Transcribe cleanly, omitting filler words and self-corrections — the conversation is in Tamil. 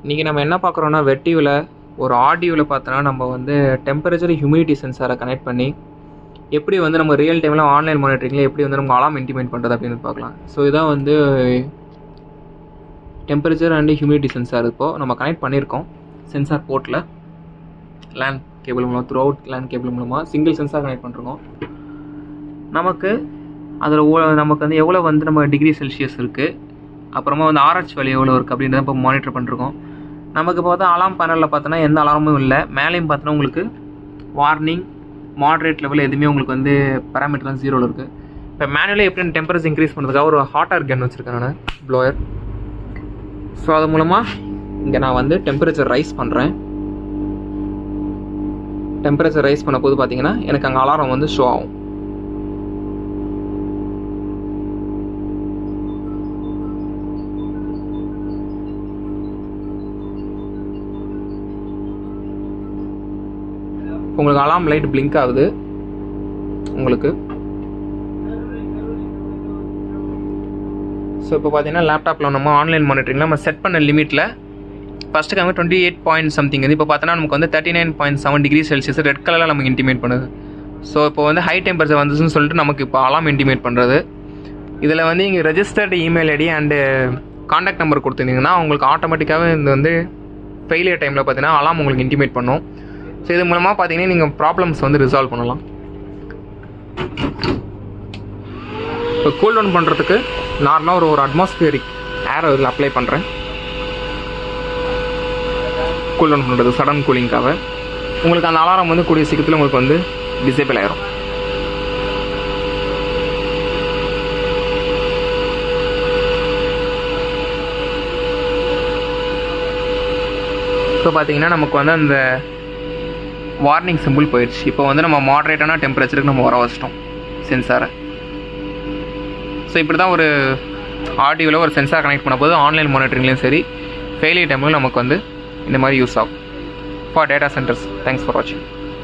இன்றைக்கி நம்ம என்ன பார்க்குறோன்னா வெட்டிவில் ஒரு ஆடியோவில் பார்த்தோன்னா நம்ம வந்து டெம்பரேச்சர் ஹியூமிடிட்டி சென்சாரை கனெக்ட் பண்ணி எப்படி வந்து நம்ம ரியல் டைமில் ஆன்லைன் மானிட்டரிங்கில் எப்படி வந்து நம்ம அலாம் இன்டிமேட் பண்ணுறது அப்படின்னு பார்க்கலாம். ஸோ இதான் வந்து டெம்பரேச்சர் அண்ட் ஹியூமிடிட்டி சென்சார் இப்போது நம்ம கனெக்ட் பண்ணியிருக்கோம் சென்சார் போர்ட்டில் லேன் கேபிள் மூலமாக த்ரூ அவுட் லேன் கேபிள் மூலமாக சிங்கிள் சென்சார் கனெக்ட் பண்ணிருக்கோம். நமக்கு அதில் நமக்கு வந்து எவ்வளோ வந்து நம்ம டிகிரி செல்சியஸ் இருக்குது, அப்புறமா வந்து ஆர்ஹெச் வேல்யூ எவ்வளோ இருக்குது அப்படின்றத இப்போ மானிட்டர் பண்ணிருக்கோம். நமக்கு இப்போ பார்த்தா அலாம் பேனலில் பார்த்தோன்னா எந்த அலாரமும் இல்லை. மேலேயும் பார்த்தோன்னா உங்களுக்கு வார்னிங் மாட்ரேட் லெவல் எதுவுமே உங்களுக்கு வந்து பேராமீட்டர்லாம் 0ல் இருக்குது. இப்போ மேனுவலி எப்படி டெம்பரேச்சர் இன்க்ரீஸ் பண்ணுறதுக்காக ஒரு ஹாட் ஏர் கன் வச்சுருக்கேன் நான், ப்ளோயர். ஸோ அது மூலமாக இங்கே நான் வந்து டெம்பரேச்சர் ரைஸ் பண்ணுறேன். டெம்பரேச்சர் ரைஸ் பண்ண போது பார்த்தீங்கன்னா எனக்கு அங்கே அலாரம் வந்து ஷோ ஆகும். உங்களுக்கு அலாம் லைட் பிளிங்க் ஆகுது. உங்களுக்கு ஸோ இப்போ பார்த்தீங்கன்னா லேப்டாப்பில் நம்ம ஆன்லைன் மானிட்டரிங்கில் நம்ம செட் பண்ண லிமிட்டில் ஃபஸ்ட்டு கம்மி 28 சம்திங் வந்து இப்போ பார்த்தோன்னா நமக்கு வந்து 39.7 டிகிரி செல்சியஸ் ரெட் கலரில் நமக்கு இன்டிமேட் பண்ணுது. ஸோ இப்போ வந்து ஹை டெம்பரேச்சர் வந்துச்சுன்னு சொல்லிட்டு நமக்கு இப்போ அலாம் இன்டிமேட் பண்ணுறது. இதில் வந்து இங்கே registered email ID and contact number கொடுத்துருந்தீங்கன்னா உங்களுக்கு ஆட்டோமேட்டிக்காகவே இந்த வந்து ஃபெயிலியர் டைமில் பார்த்தீங்கன்னா அலாம் உங்களுக்கு இன்டிமேட் பண்ணும். ஸோ இது மூலமாக பார்த்தீங்கன்னா நீங்கள் ப்ராப்ளம்ஸ் வந்து ரிசால்வ் பண்ணலாம். இப்போ கூல் டவுன் பண்ணுறதுக்கு நார்மலாக ஒரு அட்மாஸ்பியரிக் ஏர் இதில் அப்ளை பண்ணுறேன். கூல் டவுன் பண்ணுறது சடன் கூலிங்காக உங்களுக்கு அந்த அலாரம் வந்து கூடிய சீக்கிரத்தில் உங்களுக்கு வந்து டிசேபிள் ஆயிரும். இப்போ பார்த்தீங்கன்னா நமக்கு வந்து அந்த வார்னிங் சிம்பிள் போயிடுச்சு. இப்போ வந்து நம்ம மாடரேட்டான டெம்பரேச்சருக்கு நம்ம வர வச்சிட்டோம் சென்சாரை. ஸோ இப்படி தான் ஒரு ஆடியோவில் ஒரு சென்சார் கனெக்ட் பண்ண போது ஆன்லைன் மானிட்டரிங்லேயும் சரி ஃபெயிலியர் டைம்லையும் நமக்கு வந்து இந்த மாதிரி யூஸ் ஆகும் for data centres. Thanks for வாட்சிங்.